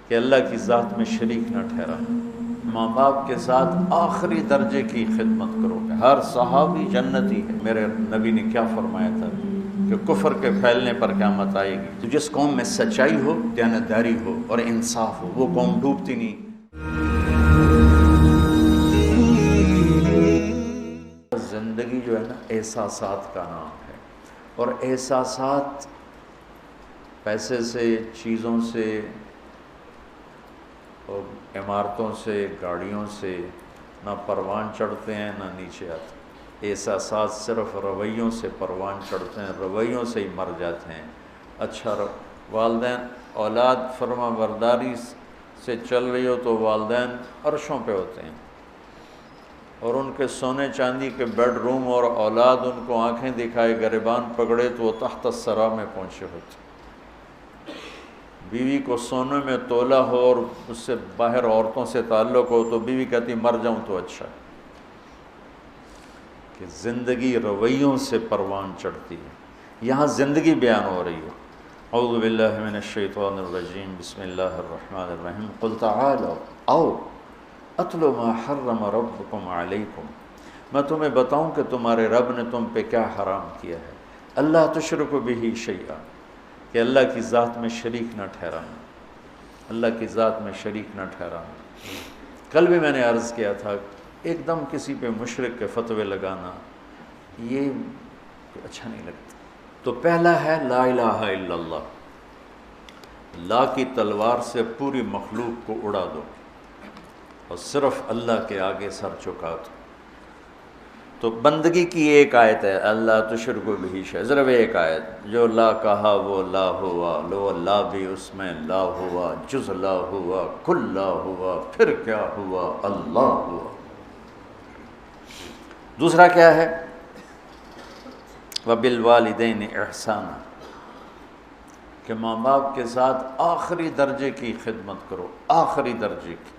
کہ اللہ کی ذات میں شریک نہ ٹھہرانا، ماں باپ کے ساتھ آخری درجے کی خدمت کرو گے۔ ہر صحابی جنتی ہے۔ میرے نبی نے کیا فرمایا تھا کہ کفر کے پھیلنے پر قیامت آئے گی تو جس قوم میں سچائی ہو، دیانتداری ہو اور انصاف ہو، وہ قوم ڈوبتی نہیں۔ زندگی جو ہے نا احساسات کا نام ہے، اور احساسات پیسے سے، چیزوں سے اور عمارتوں سے، گاڑیوں سے نہ پروان چڑھتے ہیں نہ نیچے آتے۔ احساسات صرف رویوں سے پروان چڑھتے ہیں، رویوں سے ہی مر جاتے ہیں۔ اچھا والدین اولاد فرما برداری سے چل رہی ہو تو والدین عرشوں پہ ہوتے ہیں، اور ان کے سونے چاندی کے بیڈ روم، اور اولاد ان کو آنکھیں دکھائے گریبان پکڑے تو وہ تحت الثری میں پہنچے ہوتے۔ بیوی کو سونے میں تولا ہو اور اس سے باہر عورتوں سے تعلق ہو تو بیوی کہتی مر جاؤں تو اچھا ہے۔ کہ زندگی رویوں سے پروان چڑھتی ہے۔ یہاں زندگی بیان ہو رہی ہے۔ اعوذ باللہ من الشیطان الرجیم، بسم اللہ الرحمن الرحیم، قل تعالوا او اتل ما حرم ربکم علیکم، میں تمہیں بتاؤں کہ تمہارے رب نے تم پہ کیا حرام کیا ہے۔ اللہ تشرکوا بہ شیئا، کہ اللہ کی ذات میں شریک نہ ٹھہرانا، اللہ کی ذات میں شریک نہ ٹھہرانا۔ کل بھی میں نے عرض کیا تھا، ایک دم کسی پہ مشرک کے فتوے لگانا یہ اچھا نہیں لگتا۔ تو پہلا ہے لا الہ الا اللہ، لا کی تلوار سے پوری مخلوق کو اڑا دو اور صرف اللہ کے آگے سر چکا دو۔ تو بندگی کی ایک آیت ہے، اللہ تشرکوا بہ شیئا، صرف ایک آیت، جو لا کہا وہ لا ہوا، لو لا بھی اس میں لا ہوا، جز لا ہوا، کل لا ہوا، پھر کیا ہوا، اللہ ہوا۔ دوسرا کیا ہے؟ وبالوالدین احسانا، کہ ماں باپ کے ساتھ آخری درجے کی خدمت کرو، آخری درجے کی،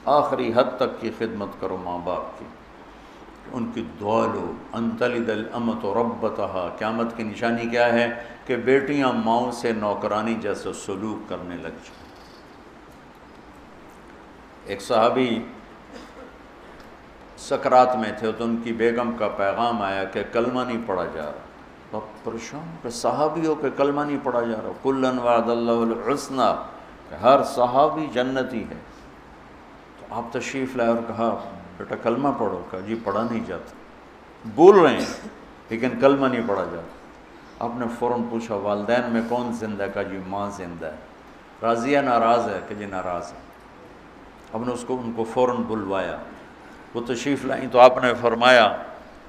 آخری حد تک کی خدمت کرو ماں باپ کی، ان کی دعا لو۔ ان تلد الامۃ ربتہا، قیامت کی نشانی کیا ہے؟ کہ بیٹیاں ماؤں سے نوکرانی جیسا سلوک کرنے لگ جائیں۔ ایک صحابی سکرات میں تھے تو ان کی بیگم کا پیغام آیا کہ کلمہ نہیں پڑھا جا رہا۔ بہت پریشان کہ صحابی ہو کہ کلمہ نہیں پڑھا جا رہا۔ کلاً وعد اللہ الحسنی، کہ ہر صحابی جنتی ہے۔ تو آپ تشریف لائے اور کہا بیٹا کلمہ پڑھو، کہا جی پڑھا نہیں جاتا، بول رہے ہیں لیکن کلمہ نہیں پڑھا جاتا۔ آپ نے فوراً پوچھا والدین میں کون زندہ ہے؟ کہا جی ماں زندہ ہے۔ راضیہ ناراض ہے؟ کہ جی ناراض ہے۔ اب نے ان کو فوراً بلوایا، وہ تشریف لائیں تو آپ نے فرمایا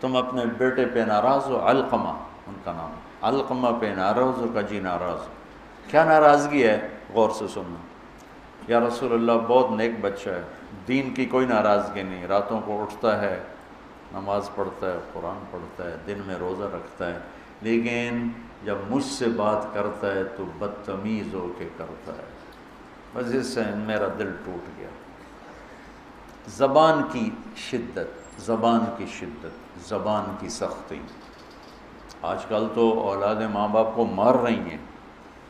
تم اپنے بیٹے پہ ناراض ہو؟ علقمہ ان کا نام، علقمہ پہ ناراض ہو؟ کہ جی ناراض ہو۔ کیا ناراضگی ہے؟ غور سے سننا۔ یا رسول اللہ بہت نیک بچہ ہے، دین کی کوئی ناراضگی نہیں، راتوں کو اٹھتا ہے، نماز پڑھتا ہے، قرآن پڑھتا ہے، دن میں روزہ رکھتا ہے، لیکن جب مجھ سے بات کرتا ہے تو بدتمیز ہو کے کرتا ہے، بس اس سے میرا دل ٹوٹ گیا۔ زبان کی شدت، زبان کی شدت، زبان کی سختی۔ آج کل تو اولادیں ماں باپ کو مار رہی ہیں،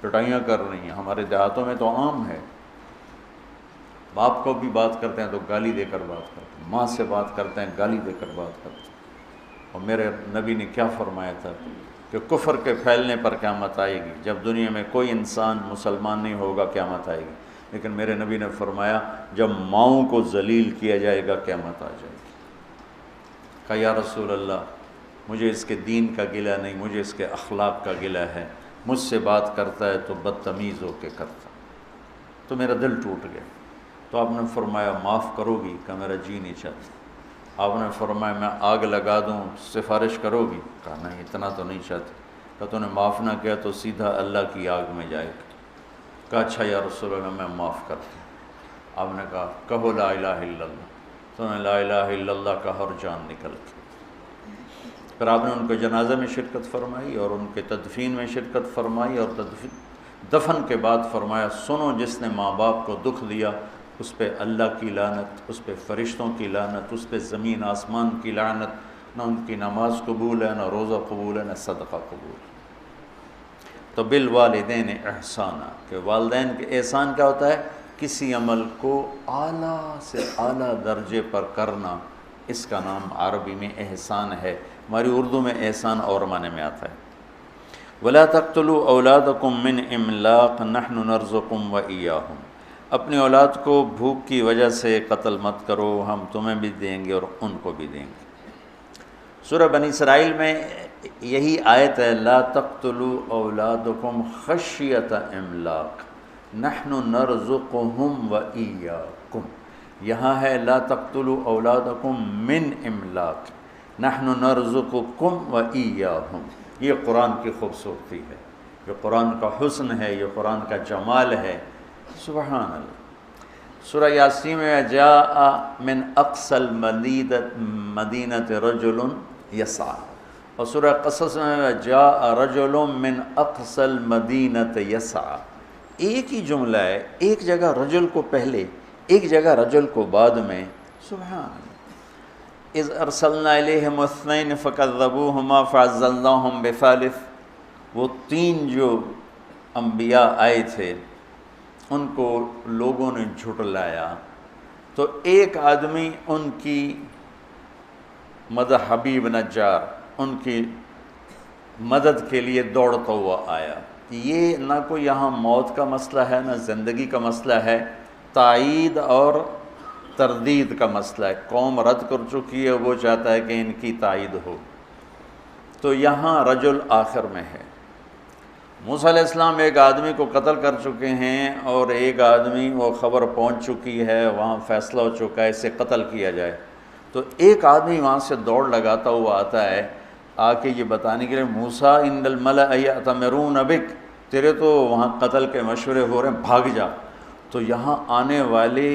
پٹائیاں کر رہی ہیں، ہمارے دیہاتوں میں تو عام ہے۔ باپ کو بھی بات کرتے ہیں تو گالی دے کر بات کرتے ہیں، ماں سے بات کرتے ہیں گالی دے کر بات کرتے ہیں۔ اور میرے نبی نے کیا فرمایا تھا کہ کفر کے پھیلنے پر قیامت آئے گی، جب دنیا میں کوئی انسان مسلمان نہیں ہوگا قیامت آئے گی، لیکن میرے نبی نے فرمایا جب ماؤں کو ذلیل کیا جائے گا قیامت آ جائے گی۔ کہا یا رسول اللہ مجھے اس کے دین کا گلہ نہیں، مجھے اس کے اخلاق کا گلہ ہے، مجھ سے بات کرتا ہے تو بدتمیز ہو کے کرتا، تو میرا دل ٹوٹ گیا۔ تو آپ نے فرمایا معاف کرو گی؟ کہ میرا جی نہیں چاہتا۔ آپ نے فرمایا میں آگ لگا دوں سفارش کرو گی؟ کہا نہیں اتنا تو نہیں چاہتے۔ کہا تو نے معاف نہ کیا تو سیدھا اللہ کی آگ میں جائے گا۔ کہا اچھا یا رسول اللہ میں معاف کرتا ہوں۔ آپ نے کہا کہو لا الہ الا اللہ، تو نے لا الہ الا اللہ کہا اور جان نکل گئی۔ پھر آپ نے ان کے جنازے میں شرکت فرمائی اور ان کے تدفین میں شرکت فرمائی، اور دفن کے بعد فرمایا سنو جس نے ماں باپ کو دکھ دیا اس پہ اللہ کی لعنت، اس پہ فرشتوں کی لعنت، اس پہ زمین آسمان کی لعنت، نہ ان کی نماز قبول ہے، نہ روزہ قبول ہے، نہ صدقہ قبول ہے۔ تو بالوالدین احسانا، کہ والدین کے احسان کیا ہوتا ہے؟ کسی عمل کو اعلیٰ سے اعلیٰ درجے پر کرنا، اس کا نام عربی میں احسان ہے۔ ہماری اردو میں احسان اور معنی میں آتا ہے۔ وَلَا تَقْتُلُوا أَوْلَادَكُم مِّنْ إِمْلَاقٍ نَحْنُ نَرْزُقُكُمْ وَإِيَّاهُمْ، اپنی اولاد کو بھوک کی وجہ سے قتل مت کرو، ہم تمہیں بھی دیں گے اور ان کو بھی دیں گے۔ سورہ بنی اسرائیل میں یہی آیت ہے، لا تقتلوا اولادکم خشیۃ املاق نحن نرزقهم وإیاکم، یہاں ہے لا تقتلوا اولادکم من املاق نحن نرزقکم وإیاہم۔ یہ قرآن کی خوبصورتی ہے، یہ قرآن کا حسن ہے، یہ قرآن کا جمال ہے، سبحان اللہ۔ سورہ یاسین میں جاء من اقصى المدینۃ رجل یسعی، اور سورہ قصص میں جاء رجل من اقصى المدینۃ یسعی۔ ایک ہی جملہ ہے، ایک جگہ رجل کو پہلے، ایک جگہ رجل کو بعد میں، سبحان اللہ۔ اذ ارسلنا الیہم اثنین فکذبوہما فعززناہم بثالث، وہ تین جو انبیاء آئے تھے ان کو لوگوں نے جھٹلایا، تو ایک آدمی ان کی مدد، حبیب نجار، ان کی مدد کے لیے دوڑتا ہوا آیا۔ یہ نہ کوئی یہاں موت کا مسئلہ ہے، نہ زندگی کا مسئلہ ہے، تائید اور تردید کا مسئلہ ہے۔ قوم رد کر چکی ہے، وہ چاہتا ہے کہ ان کی تائید ہو، تو یہاں رجل آخر میں ہے۔ موسیٰ علیہ السلام ایک آدمی کو قتل کر چکے ہیں، اور ایک آدمی، وہ خبر پہنچ چکی ہے، وہاں فیصلہ ہو چکا ہے اسے قتل کیا جائے، تو ایک آدمی وہاں سے دوڑ لگاتا ہوا آتا ہے، آ کے یہ بتانے کے لیے، موسیٰ ان الملأ یأتمرون بک، تیرے تو وہاں قتل کے مشورے ہو رہے ہیں، بھاگ جا۔ تو یہاں آنے والے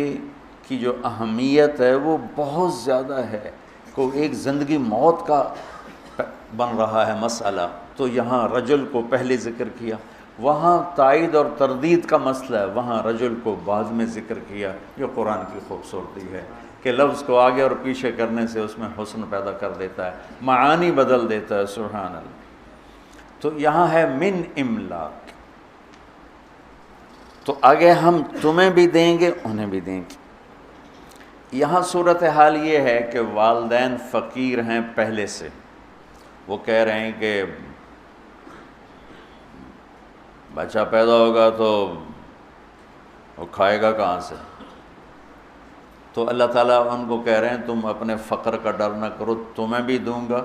کی جو اہمیت ہے وہ بہت زیادہ ہے، کوئی ایک زندگی موت کا بن رہا ہے مسئلہ، تو یہاں رجل کو پہلے ذکر کیا۔ وہاں تائید اور تردید کا مسئلہ ہے، وہاں رجل کو بعد میں ذکر کیا۔ یہ قرآن کی خوبصورتی ہے کہ لفظ کو آگے اور پیچھے کرنے سے اس میں حسن پیدا کر دیتا ہے، معانی بدل دیتا ہے، سبحان اللہ۔ تو یہاں ہے من املاق، تو آگے ہم تمہیں بھی دیں گے انہیں بھی دیں گے۔ یہاں صورتحال یہ ہے کہ والدین فقیر ہیں پہلے سے، وہ کہہ رہے ہیں کہ بچہ پیدا ہوگا تو وہ کھائے گا کہاں سے، تو اللہ تعالیٰ ان کو کہہ رہے ہیں تم اپنے فقر کا ڈر نہ کرو، تمہیں بھی دوں گا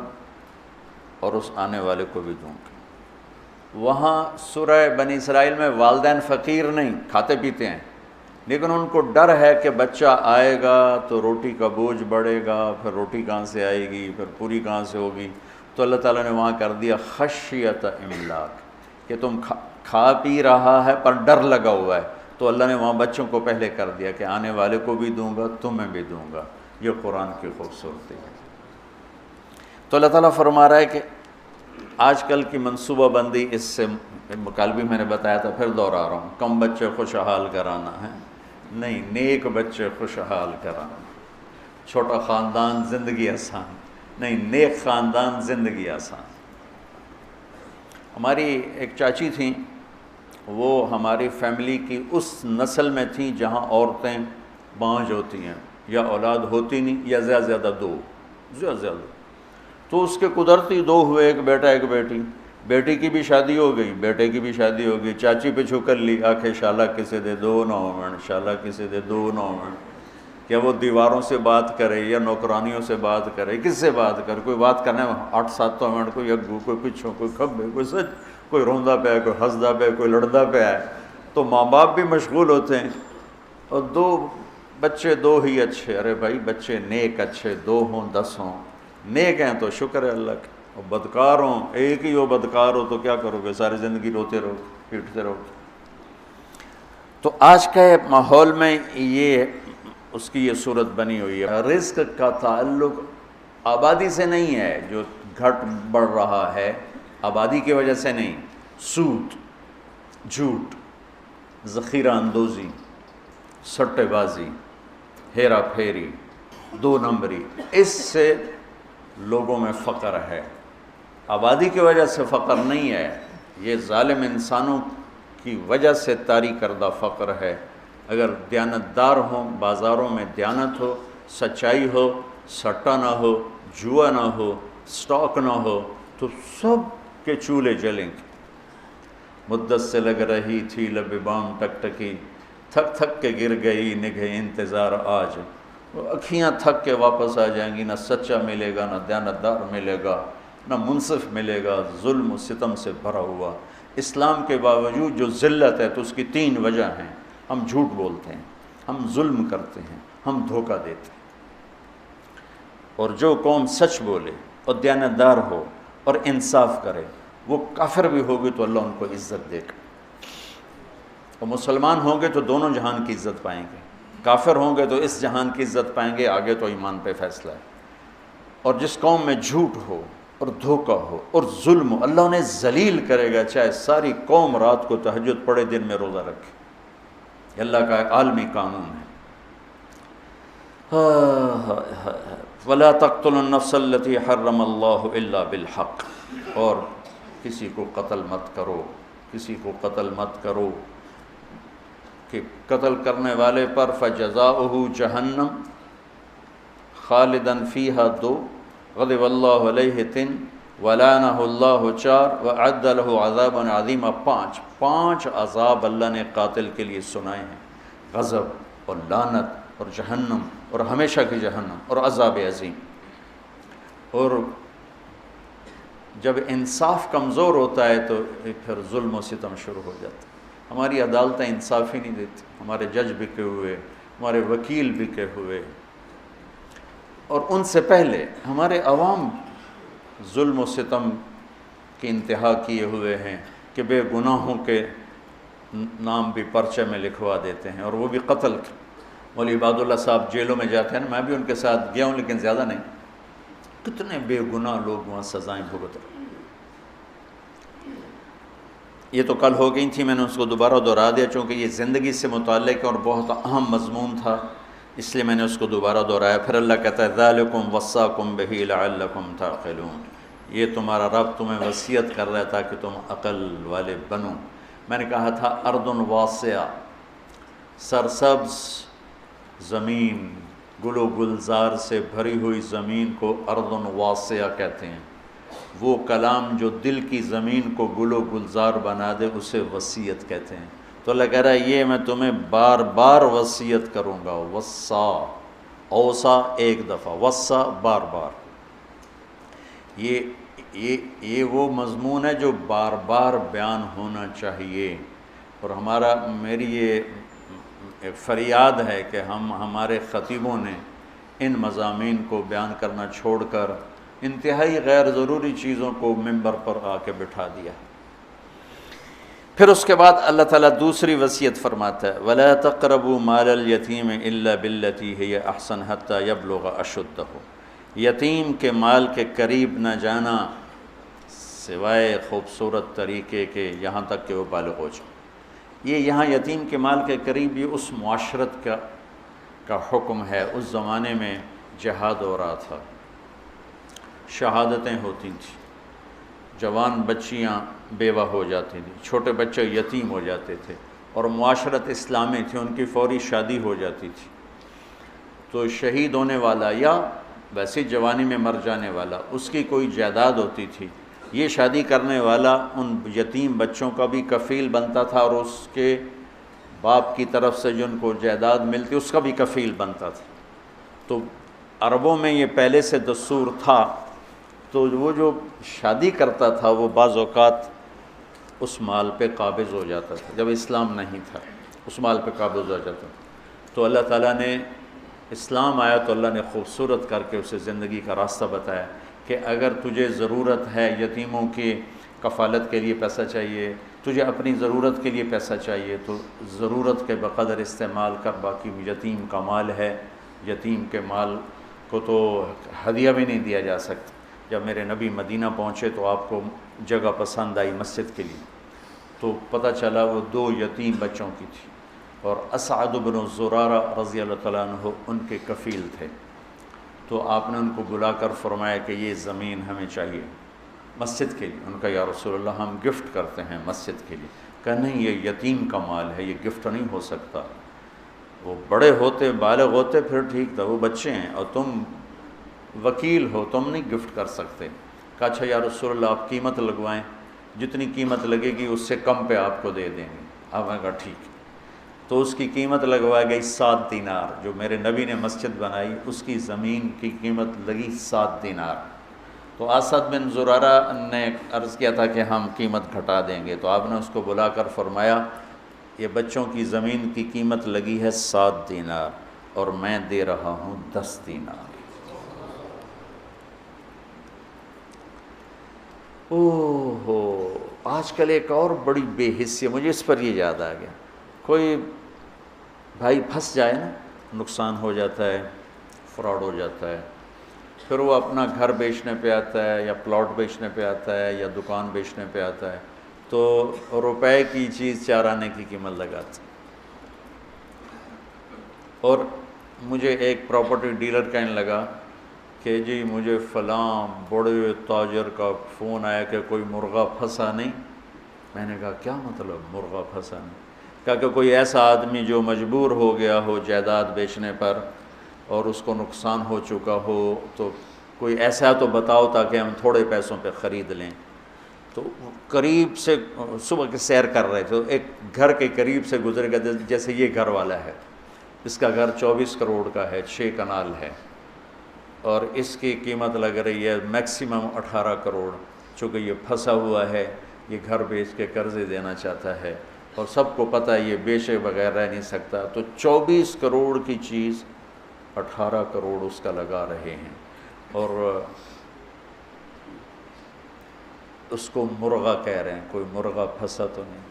اور اس آنے والے کو بھی دوں گا۔ وہاں سورہ بنی اسرائیل میں والدین فقیر نہیں، کھاتے پیتے ہیں، لیکن ان کو ڈر ہے کہ بچہ آئے گا تو روٹی کا بوجھ بڑھے گا، پھر روٹی کہاں سے آئے گی، پھر پوری کہاں سے ہوگی، تو اللہ تعالیٰ نے وہاں کر دیا خشیۃ املاق، کہ تم کھا پی رہا ہے پر ڈر لگا ہوا ہے، تو اللہ نے وہاں بچوں کو پہلے کر دیا کہ آنے والے کو بھی دوں گا، تمہیں بھی دوں گا۔ یہ قرآن کی خوبصورتی ہے۔ تو اللہ تعالیٰ فرما رہا ہے کہ آج کل کی منصوبہ بندی، اس سے کل بھی میں نے بتایا تھا، پھر دوہرا رہا ہوں، کم بچے خوشحال کرانا ہے نہیں، نیک بچے خوشحال کرانا، چھوٹا خاندان زندگی آسان نہیں، نیک خاندان زندگی آسان۔ ہماری ایک چاچی تھیں، وہ ہماری فیملی کی اس نسل میں تھیں جہاں عورتیں بانجھ ہوتی ہیں، یا اولاد ہوتی نہیں، یا زیادہ زیادہ دو، زیادہ، تو اس کے قدرتی دو ہوئے، ایک بیٹا ایک بیٹی، بیٹی کی بھی شادی ہو گئی، بیٹے کی بھی شادی ہو گئی، چاچی پہ چھکر لی، آنکھیں شالا کسے دے دو نومن، شالا کسے دے دو نومن۔ کیا وہ دیواروں سے بات کرے یا نوکرانیوں سے بات کرے، کس سے بات کرے؟ کوئی بات کرنے میں 8-7 منٹ، کوئی اگو، کوئی پچھوں، کوئی کھبے، کوئی سچ، کوئی روندا پہ ہے، کوئی ہنسدا پہ ہے، کوئی لڑدا پہ ہے، تو ماں باپ بھی مشغول ہوتے ہیں، اور دو بچے دو ہی اچھے، ارے بھائی بچے نیک اچھے 2 ہوں 10 ہوں، نیک ہیں تو شکر ہے اللہ کا، اور بدکار ہوں، ایک ہی ہو بدکار ہو تو کیا کرو گے، ساری زندگی روتے رہو، پیٹتے رہو۔ تو آج کے ماحول میں یہ اس کی یہ صورت بنی ہوئی ہے۔ رزق کا تعلق آبادی سے نہیں ہے، جو گھٹ بڑھ رہا ہے آبادی کی وجہ سے نہیں، سود، جھوٹ، ذخیرہ اندوزی، سٹے بازی، ہیرا پھیری، 2 نمبری، اس سے لوگوں میں فقر ہے۔ آبادی کی وجہ سے فقر نہیں ہے، یہ ظالم انسانوں کی وجہ سے طاری کردہ فقر ہے، اگر دیانتدار ہوں، بازاروں میں دیانت ہو، سچائی ہو، سٹا نہ ہو، جوا نہ ہو، سٹاک نہ ہو، تو سب کے چولہے جلیں گے۔ مدت سے لگ رہی تھی لب بام ٹکٹکی، تھک تھک کے گر گئی نگہ انتظار آج۔ وہ اکھیاں تھک کے واپس آ جائیں گی، نہ سچا ملے گا، نہ دیانتدار ملے گا، نہ منصف ملے گا، ظلم و ستم سے بھرا ہوا۔ اسلام کے باوجود جو ذلت ہے تو اس کی 3 وجہ ہیں۔ ہم جھوٹ بولتے ہیں، ہم ظلم کرتے ہیں، ہم دھوکہ دیتے ہیں۔ اور جو قوم سچ بولے اور دیانتدار ہو اور انصاف کرے، وہ کافر بھی ہوگی تو اللہ ان کو عزت دے گا، اور مسلمان ہوں گے تو دونوں جہان کی عزت پائیں گے، کافر ہوں گے تو اس جہان کی عزت پائیں گے، آگے تو ایمان پہ فیصلہ ہے۔ اور جس قوم میں جھوٹ ہو اور دھوکہ ہو اور ظلم ہو، اللہ انہیں ذلیل کرے گا، چاہے ساری قوم رات کو تہجد پڑھے، دن میں روزہ رکھے۔ یہ اللہ کا ایک عالمی قانون ہے۔ وَلَا تَقْتُلُوا النَّفْسَ الَّتِي حَرَّمَ اللَّهُ إِلَّا بِالْحَقِّ، اور کسی کو قتل مت کرو، کسی کو قتل مت کرو، کہ قتل کرنے والے پر فَجَزَاؤُهُ جَهَنَّمْ خَالِدًا فِيهَا 2، غضب اللہ علیہ 3، وَلَعَنَهُ اللَّهُ 4، وَأَعَدَّ لَهُ عَذَابًا عَظِيمًا 5 عذاب اللہ نے قاتل کے لیے سنائے ہیں، غضب اور لعنت اور جہنم اور ہمیشہ کی جہنم اور عذاب عظیم۔ اور جب انصاف کمزور ہوتا ہے تو پھر ظلم و ستم شروع ہو جاتا ہے۔ ہماری عدالتیں انصاف ہی نہیں دیتی، ہمارے جج بکے ہوئے، ہمارے وکیل بکے ہوئے، اور ان سے پہلے ہمارے عوام ظلم و ستم کی انتہا کیے ہوئے ہیں کہ بے گناہوں کے نام بھی پرچے میں لکھوا دیتے ہیں، اور وہ بھی قتل کے۔ مولوی عباد اللہ صاحب جیلوں میں جاتے ہیں، میں بھی ان کے ساتھ گیا ہوں لیکن زیادہ نہیں، کتنے بے گناہ لوگ وہاں سزائیں بھگت رہے۔ یہ تو کل ہو گئی تھی، میں نے اس کو دوبارہ دہرا دیا چونکہ یہ زندگی سے متعلق ہے اور بہت اہم مضمون تھا، اس لیے میں نے اس کو دوبارہ دہرایا۔ پھر اللہ کہتا ہے ذالکم وصاکم بہ لعلکم تعقلون، یہ تمہارا رب تمہیں وصیت کر رہا تھا کہ تم عقل والے بنو۔ میں نے کہا تھا ارض واسعہ، سرسبز زمین، گل و گلزار سے بھری ہوئی زمین کو ارض واسعہ کہتے ہیں۔ وہ کلام جو دل کی زمین کو گل و گلزار بنا دے اسے وصیت کہتے ہیں۔ تو اللہ کہہ رہا ہے یہ میں تمہیں بار بار وصیت کروں گا۔ وصا، اوصا ایک دفعہ، وصا بار بار۔ یہ وہ مضمون ہے جو بار بار بیان ہونا چاہیے، اور میری یہ فریاد ہے کہ ہمارے خطیبوں نے ان مضامین کو بیان کرنا چھوڑ کر انتہائی غیر ضروری چیزوں کو ممبر پر آ کے بٹھا دیا۔ پھر اس کے بعد اللہ تعالیٰ دوسری وصیت فرماتا ہے وَلَا تَقْرَبُوا مَالَ الْيَتِيمِ إِلَّا بِالَّتِي هِيَ أَحْسَنُ حَتَّى يَبْلُغَ أَشُدَّهُ، یتیم کے مال کے قریب نہ جانا سوائے خوبصورت طریقے کے، یہاں تک کہ وہ بالغ ہو جائے۔ یہاں یتیم کے مال کے قریب یہ اس معاشرت کا حکم ہے۔ اس زمانے میں جہاد ہو رہا تھا، شہادتیں ہوتی تھیں، جوان بچیاں بیوہ ہو جاتی تھیں، چھوٹے بچے یتیم ہو جاتے تھے، اور معاشرت اسلامی تھی، ان کی فوری شادی ہو جاتی تھی۔ تو شہید ہونے والا یا ویسی جوانی میں مر جانے والا، اس کی کوئی جائیداد ہوتی تھی، یہ شادی کرنے والا ان یتیم بچوں کا بھی کفیل بنتا تھا، اور اس کے باپ کی طرف سے جن کو جائیداد ملتی اس کا بھی کفیل بنتا تھا۔ تو عربوں میں یہ پہلے سے دستور تھا، تو وہ جو شادی کرتا تھا وہ بعض اوقات اس مال پہ قابض ہو جاتا تھا، جب اسلام نہیں تھا اس مال پہ قابض ہو جاتا تھا۔ تو اللہ تعالیٰ نے اسلام آیا تو اللہ نے خوبصورت کر کے اسے زندگی کا راستہ بتایا کہ اگر تجھے ضرورت ہے، یتیموں کی کفالت کے لیے پیسہ چاہیے، تجھے اپنی ضرورت کے لیے پیسہ چاہیے، تو ضرورت کے بقدر استعمال کر، باقی یتیم کا مال ہے، یتیم کے مال کو تو ہدیہ بھی نہیں دیا جا سکتا۔ جب میرے نبی مدینہ پہنچے تو آپ کو جگہ پسند آئی مسجد کے لیے، تو پتہ چلا وہ 2 یتیم بچوں کی تھی، اور اسعد بن زرارہ رضی اللہ تعالیٰ عنہ ان کے کفیل تھے۔ تو آپ نے ان کو بلا کر فرمایا کہ یہ زمین ہمیں چاہیے مسجد کے لیے۔ ان کا یا رسول اللہ ہم گفٹ کرتے ہیں مسجد کے لیے۔ کہا نہیں، یہ یتیم کا مال ہے، یہ گفٹ نہیں ہو سکتا۔ بڑے ہوتے بالغ ہوتے پھر ٹھیک تھا، وہ بچے ہیں اور تم وکیل ہو، تم نہیں گفٹ کر سکتے۔ کہا اچھا یا رسول اللہ آپ قیمت لگوائیں، جتنی قیمت لگے گی اس سے کم پہ آپ کو دے دیں گے۔ آپ نے کہا ٹھیک ہے، تو اس کی قیمت لگوائی گئی 7 دینار، جو میرے نبی نے مسجد بنائی اس کی زمین کی قیمت لگی 7 دینار۔ تو اسد بن زرارہ نے عرض کیا تھا کہ ہم قیمت گھٹا دیں گے، تو آپ نے اس کو بلا کر فرمایا یہ بچوں کی زمین کی قیمت لگی ہے 7 دینار اور میں دے رہا ہوں 10 دینار۔ اوہ ہو، آج کل ایک اور بڑی بے حسی، مجھے اس پر یہ یاد آ گیا، کوئی بھائی پھنس جائے نا، نقصان ہو جاتا ہے، فراڈ ہو جاتا ہے، پھر وہ اپنا گھر بیچنے پہ آتا ہے یا پلاٹ بیچنے پہ آتا ہے یا دکان بیچنے پہ آتا ہے تو روپے کی چیز 4 آنے کی قیمت لگاتا ہے۔ اور مجھے ایک پراپرٹی ڈیلر کہنے لگا کہ جی مجھے فلاں بڑے تاجر کا فون آیا کہ کوئی مرغہ پھنسا نہیں۔ میں نے کہا کیا مطلب مرغہ پھنسا نہیں؟ کہا کہ کوئی ایسا آدمی جو مجبور ہو گیا ہو جائیداد بیچنے پر اور اس کو نقصان ہو چکا ہو، تو کوئی ایسا تو بتاؤ تاکہ ہم تھوڑے پیسوں پہ خرید لیں۔ تو قریب سے صبح کے سیر کر رہے تھے، ایک گھر کے قریب سے گزر گیا، جیسے یہ گھر والا ہے، اس کا گھر 24 کروڑ کا ہے، 6 کنال ہے اور اس کی قیمت لگ رہی ہے میکسیمم 18 کروڑ، چونکہ یہ پھنسا ہوا ہے، یہ گھر بیچ کے قرضے دینا چاہتا ہے اور سب کو پتہ ہے یہ بیچے بغیر رہ نہیں سکتا، تو 24 کروڑ کی چیز 18 کروڑ اس کا لگا رہے ہیں اور اس کو مرغہ کہہ رہے ہیں، کوئی مرغہ پھنسا تو نہیں۔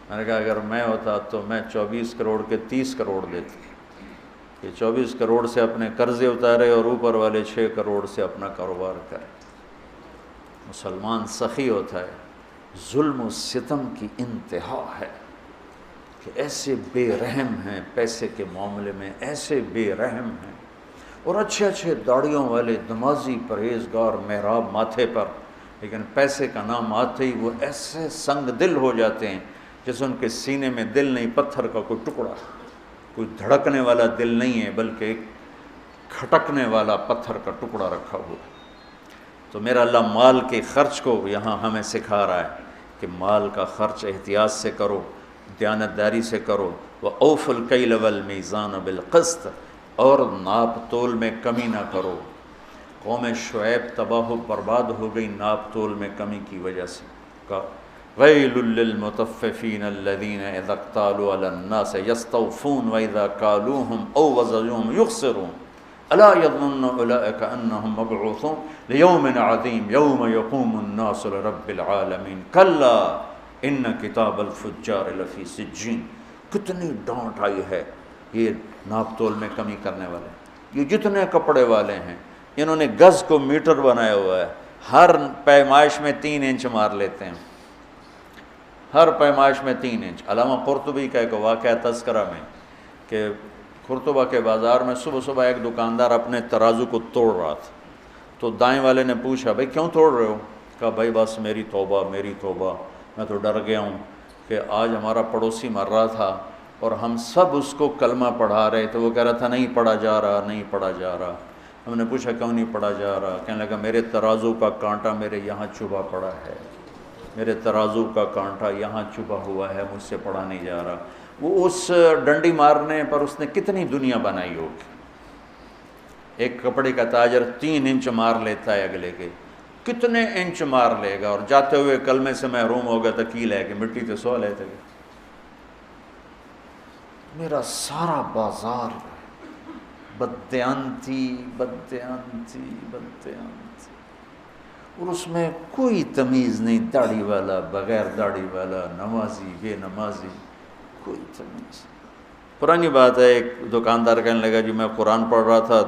میں نے کہا اگر میں ہوتا تو میں 24 کروڑ کے 30 کروڑ دیتا، کہ 24 کروڑ سے اپنے قرضے اتارے اور اوپر والے 6 کروڑ سے اپنا کاروبار کرے۔ مسلمان سخی ہوتا ہے، ظلم و ستم کی انتہا ہے کہ ایسے بے رحم ہیں، پیسے کے معاملے میں ایسے بے رحم ہیں، اور اچھے اچھے داڑھیوں والے نمازی پرہیزگار محراب ماتھے پر، لیکن پیسے کا نام آتے ہی وہ ایسے سنگ دل ہو جاتے ہیں جیسے ان کے سینے میں دل نہیں، پتھر کا کوئی ٹکڑا، کوئی دھڑکنے والا دل نہیں ہے بلکہ ایک کھٹکنے والا پتھر کا ٹکڑا رکھا ہوا۔ تو میرا اللہ مال کے خرچ کو یہاں ہمیں سکھا رہا ہے کہ مال کا خرچ احتیاط سے کرو، دیانتداری سے کرو، وَأَوْفُوا الْكَيْلَ وَالْمِيزَانَ بِالْقِسْطِ، اور ناپ تول میں کمی نہ کرو۔ قوم شعیب تباہ و برباد ہو گئی ناپ تول میں کمی کی وجہ سے۔ وَيْلٌ لِّلْمُطَفِّفِينَ الَّذِينَ إِذَا اكْتَالُوا عَلَى النَّاسِ يَسْتَوْفُونَ وَإِذَا كَالُوهُمْ أَوْ وَزَنُوهُمْ يُخْسِرُونَ أَلَا يَظُنُّ أُولَٰئِكَ أَنَّهُمْ مَبْعُوثُونَ لِيَوْمٍ عَظِيمٍ يَوْمَ يَقُومُ النَّاسُ لِرَبِّ الْعَالَمِينَ كَلَّا إِنَّ كِتَابَ الْفُجَّارِ لَفِي سِجِّينٍ۔ کتنی ڈانٹ آئی ہے یہ ناپ تول میں کمی کرنے والے، یہ جتنے کپڑے والے ہیں انہوں نے گز کو میٹر بنایا ہوا ہے، ہر پیمائش میں 3 انچ مار لیتے ہیں، ہر پیمائش میں 3 انچ۔ علامہ قرطبی کا ایک واقعہ تذکرہ میں کہ قرطبہ کے بازار میں صبح صبح ایک دکاندار اپنے ترازو کو توڑ رہا تھا، تو دائیں والے نے پوچھا بھائی کیوں توڑ رہے ہو؟ کہا بھائی بس میری توبہ میری توبہ، میں تو ڈر گیا ہوں کہ آج ہمارا پڑوسی مر رہا تھا اور ہم سب اس کو کلمہ پڑھا رہے تھے، وہ کہہ رہا تھا نہیں پڑھا جا رہا نہیں پڑھا جا رہا۔ ہم نے پوچھا کیوں نہیں پڑھا جا رہا؟ کہنے لگا میرے ترازو کا کانٹا میرے یہاں چبھا پڑا ہے، میرے ترازو کا کانٹا یہاں چبھا ہوا ہے، مجھ سے پڑھا نہیں جا رہا۔ وہ اس ڈنڈی مارنے پر اس نے کتنی دنیا بنائی ہوگی۔ ایک کپڑے کا تاجر 3 انچ مار لیتا ہے اگلے کے، کتنے انچ مار لے گا، اور جاتے ہوئے کلمے سے محروم ہوگا تو کی لے کے مٹی تو سو لیتے گا۔ میرا سارا بازار بددیانتی بددیانتی بددیانتی، اور اس میں کوئی تمیز نہیں، داڑھی والا بغیر داڑھی والا، نمازی بے نمازی، کوئی تمیز۔ پرانی بات ہے، ایک دکاندار کہنے لگا جی میں قرآن پڑھ رہا تھا،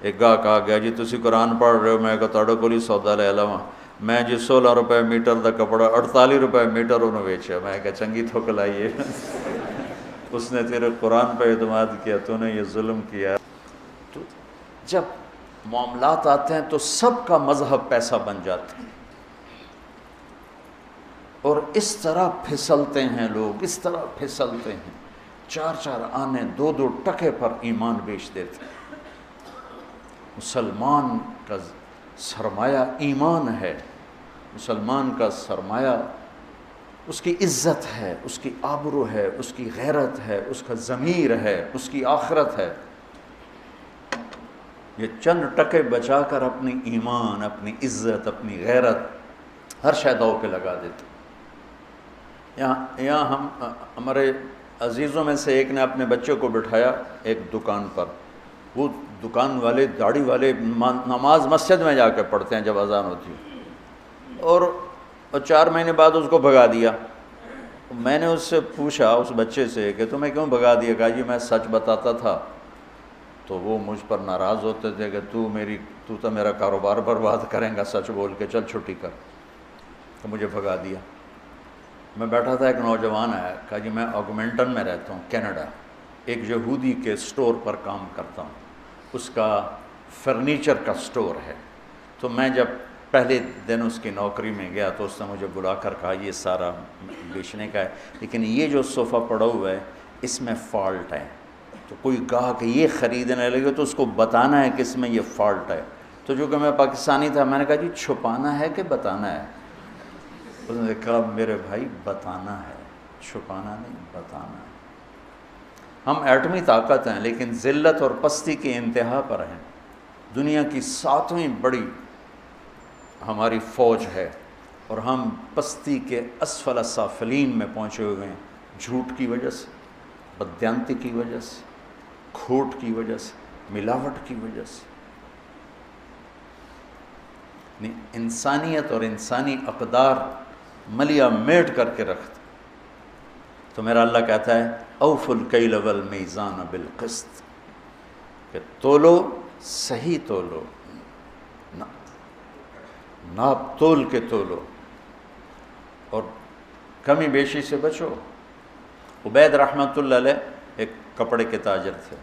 ایک گاہک آ گیا جی تسی قرآن پڑھ رہے ہو؟ میں کہا تہاڈے کول ہی سودا لے لواں۔ میں جی 16 روپے میٹر دا کپڑا 48 روپے میٹر انہوں بیچا۔ میں کہا چنگی تھوک لائیے، اس نے تیرے قرآن پہ اعتماد کیا، تو نے یہ ظلم کیا۔ تو جب معاملات آتے ہیں تو سب کا مذہب پیسہ بن جاتا ہے، اور اس طرح پھسلتے ہیں لوگ، اس طرح پھسلتے ہیں۔ 4 آنے 2 ٹکے پر ایمان بیچ دیتے. مسلمان کا سرمایہ ایمان ہے، مسلمان کا سرمایہ اس کی عزت ہے، اس کی آبرو ہے، اس کی غیرت ہے، اس کا ضمیر ہے، اس کی آخرت ہے. یہ چند ٹکے بچا کر اپنی ایمان، اپنی عزت، اپنی غیرت ہر شے داؤ پہ لگا دیتے. یہاں ہم ہمارے عزیزوں میں سے ایک نے اپنے بچے کو بٹھایا ایک دکان پر. وہ دکان والے داڑھی والے نماز مسجد میں جا کے پڑھتے ہیں جب اذان ہوتی ہے، اور 4 مہینے بعد اس کو بھگا دیا. میں نے اس سے پوچھا اس بچے سے کہ تمہیں کیوں بھگا دیا؟ کہا جی میں سچ بتاتا تھا تو وہ مجھ پر ناراض ہوتے تھے کہ تو تو میرا کاروبار برباد کریں گا سچ بول کے، چل چھٹی کر. تو مجھے بھگا دیا. میں بیٹھا تھا، ایک نوجوان آیا، کہا جی میں آگمنٹن میں رہتا ہوں کینیڈا، ایک یہودی کے سٹور پر کام کرتا ہوں، اس کا فرنیچر کا سٹور ہے. تو میں جب پہلے دن اس کی نوکری میں گیا تو اس نے مجھے بلا کر کہا یہ سارا بیچنے کا ہے، لیکن یہ جو صوفہ پڑا ہوا ہے اس میں فالٹ ہے، تو کوئی گاہک یہ خریدنے لگے تو اس کو بتانا ہے کہ اس میں یہ فالٹ ہے. تو جو کہ میں پاکستانی تھا، میں نے کہا جی چھپانا ہے کہ بتانا ہے؟ اس نے کہا میرے بھائی بتانا ہے، چھپانا نہیں، بتانا ہے. ہم ایٹمی طاقت ہیں لیکن ذلت اور پستی کی انتہا پر ہیں. دنیا کی 7ویں بڑی ہماری فوج ہے اور ہم پستی کے اسفل السافلین میں پہنچے ہوئے ہیں، جھوٹ کی وجہ سے، بددیانتی کی وجہ سے، کھوٹ کی وجہ سے، ملاوٹ کی وجہ سے. انسانیت اور انسانی اقدار ملیا میٹ کر کے رکھتے. تو میرا اللہ کہتا ہے اوفوا الکیل والمیزان بالقسط، کہ تولو، صحیح تولو، ناپ تول کے تولو اور کمی بیشی سے بچو. عبید رحمۃ اللہ علیہ ایک کپڑے کے تاجر تھے،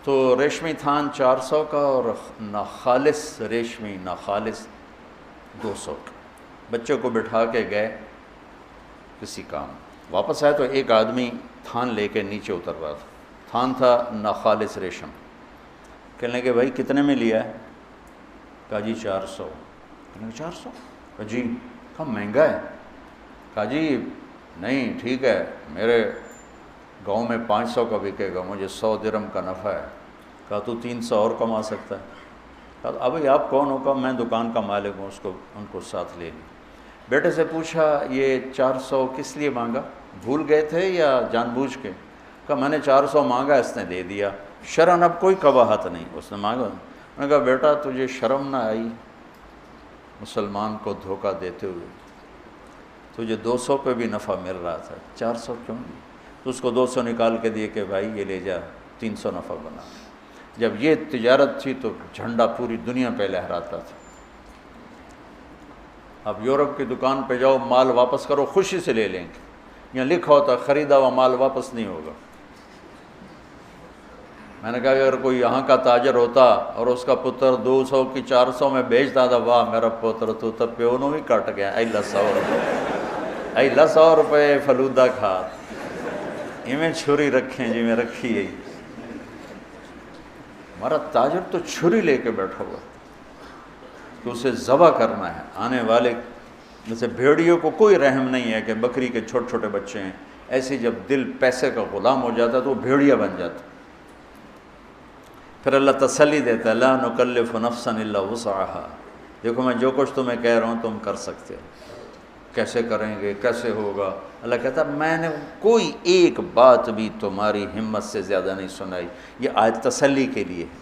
تو ریشمی تھان 400 کا اور ناخالص ریشمی ناخالص 200 کا. بچے کو بٹھا کے گئے کسی کام، واپس آئے تو ایک آدمی تھان لے کے نیچے اتر رہا تھا. تھان تھا ناخالص ریشم. کہنے لگے بھائی کتنے میں لیا ہے؟ کہا جی 400. کہنے لگے 400؟ کہا جی. کہا مہنگا ہے. کہا جی نہیں ٹھیک ہے، میرے گاؤں میں 500 کا بکے گا، مجھے 100 درہم کا نفع ہے. کہا تو 300 اور کما سکتا ہے. کہا ابھی آپ کون ہو؟ کہا میں دکان کا مالک ہوں. ان کو ساتھ لے لی. بیٹے سے پوچھا یہ 400 کس لیے مانگا؟ بھول گئے تھے یا جان بوجھ کے؟ کہا میں نے 400 مانگا، اس نے دے دیا، شرعاً اب کوئی قباحت نہیں. اس نے مانگا. میں نے کہا بیٹا تجھے شرم نہ آئی مسلمان کو دھوکہ دیتے ہوئے؟ تجھے 200 پہ بھی نفع مل رہا تھا، 400 کیوں نہیں؟ تو اس کو 200 نکال کے دیے کہ بھائی یہ لے جا، 300 نفع بنا. جب یہ تجارت تھی تو جھنڈا پوری دنیا پہ لہراتا تھا. اب یورپ کی دکان پہ جاؤ، مال واپس کرو، خوشی سے لے لیں گے. یہاں لکھا ہوتا خریدا ہوا مال واپس نہیں ہوگا. میں نے کہا اگر کوئی یہاں کا تاجر ہوتا اور اس کا پتر 200 کی 400 میں بیچتا تھا، واہ میرا پتر تو تب پیو نو بھی کٹ گیا، ایلا 100 روپے، ایلا 100 روپے فلودہ کھا، میں چھری رکھیں جی میں رکھی ہے. ہمارا تاجر تو چھری لے کے بیٹھا ہوا کہ اسے ذبح کرنا ہے. آنے والے جیسے بھیڑیوں کو کوئی رحم نہیں ہے کہ بکری کے چھوٹے چھوٹے بچے ہیں، ایسے جب دل پیسے کا غلام ہو جاتا تو وہ بھیڑیا بن جاتا. پھر اللہ تسلی دیتا ہے لا نکلف نفسا الا وسعها، دیکھو میں جو کچھ تمہیں کہہ رہا ہوں تم کر سکتے ہو. کیسے کریں گے، کیسے ہوگا؟ اللہ کہتا ہے میں نے کوئی ایک بات بھی تمہاری ہمت سے زیادہ نہیں سنائی. یہ آیت تسلی کے لیے ہے.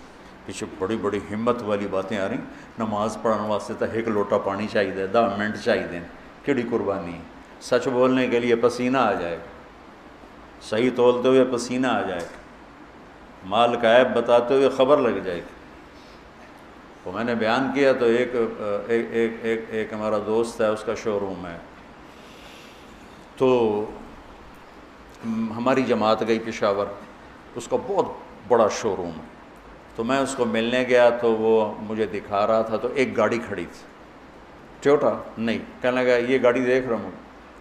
پیچھے بڑی بڑی ہمت والی باتیں آ رہی. نماز پڑھنے واسطے تو ایک لوٹا پانی چاہیے، 10 منٹ چاہیے، کیڑی قربانی ہے. سچ بولنے کے لیے پسینہ آ جائے گا، صحیح تولتے ہوئے پسینہ آ جائے گا، مال کا عیب بتاتے ہوئے خبر لگ جائے گی. وہ میں نے بیان کیا تو ایک ہمارا دوست ہے، اس کا شو روم ہے، تو ہماری جماعت گئی پشاور، اس کا بہت بڑا شو روم ہے. تو میں اس کو ملنے گیا تو وہ مجھے دکھا رہا تھا، تو ایک گاڑی کھڑی تھی ٹویوٹا نہیں. کہنے لگا یہ گاڑی دیکھ رہا ہوں.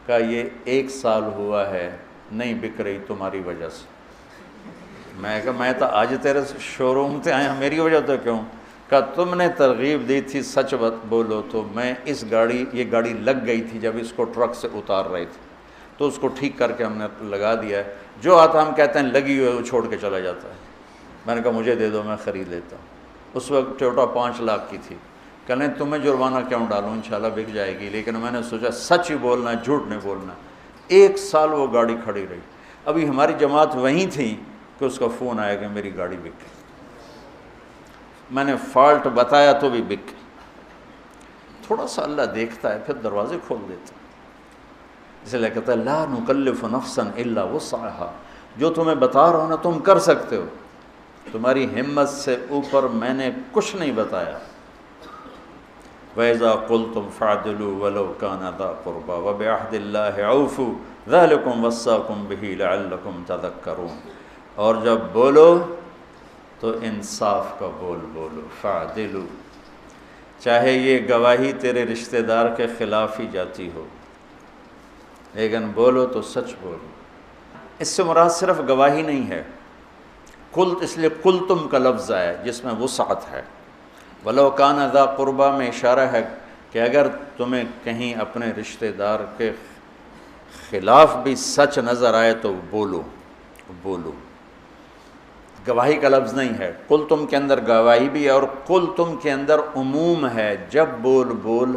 کہا یہ 1 سال ہوا ہے نہیں بک رہی تمہاری وجہ سے۔ میں کہا میں تو آج تیرے شو روم سے آیا، میری وجہ تو کیوں؟ کہا تم نے ترغیب دی تھی سچ بولو، تو میں یہ گاڑی لگ گئی تھی جب اس کو ٹرک سے اتار رہے تھے، تو اس کو ٹھیک کر کے ہم نے لگا دیا ہے، جو آتا ہم کہتے ہیں لگی ہوئی ہے وہ چھوڑ کے چلا جاتا ہے۔ میں نے کہا مجھے دے دو، میں خرید لیتا ہوں۔ اس وقت ٹویوٹا 5 لاکھ کی تھی۔ کہنے تمہیں جرمانہ کیوں ڈالوں، انشاءاللہ بک جائے گی، لیکن میں نے سوچا سچ ہی بولنا ہے، جھوٹ نہیں بولنا۔ 1 سال وہ گاڑی کھڑی رہی۔ ابھی ہماری جماعت وہیں تھی کہ اس کا فون آیا کہ میری گاڑی بک گئی۔ میں نے فالٹ بتایا تو بھی بک گئی۔ تھوڑا سا اللہ دیکھتا ہے، پھر دروازے کھول دیتا ہے۔ اس لیے کہتا ہے لا نکلف نفسا الا وسعها، جو تمہیں بتا رہا ہوں نا تم کر سکتے ہو، تمہاری ہمت سے اوپر میں نے کچھ نہیں بتایا۔ وَإِذَا قُلْتُمْ فَاعْدِلُوا وَلَوْ كَانَ ذَا قُرْبَىٰ وَبِعَهْدِ اللَّهِ أَوْفُوا ذَلِكُمْ وَصَّاكُمْ بِهِ لَعَلَّكُمْ تَذَكَّرُونَ۔ اور جب بولو تو انصاف کا بولو، فَاعْدِلُوا، چاہے یہ گواہی تیرے رشتہ دار کے خلاف ہی جاتی ہو، لیکن بولو تو سچ بولو۔ اس سے مراد صرف گواہی نہیں ہے، اس لیے قلتم کا لفظ ہے جس میں وسعت ہے۔ وَلَوْ كَانَ ذَا قُرْبَىٰ میں اشارہ ہے کہ اگر تمہیں کہیں اپنے رشتہ دار کے خلاف بھی سچ نظر آئے تو بولو۔ گواہی کا لفظ نہیں ہے، قلتم کے اندر گواہی بھی ہے، اور قلتم کے اندر عموم ہے، جب بول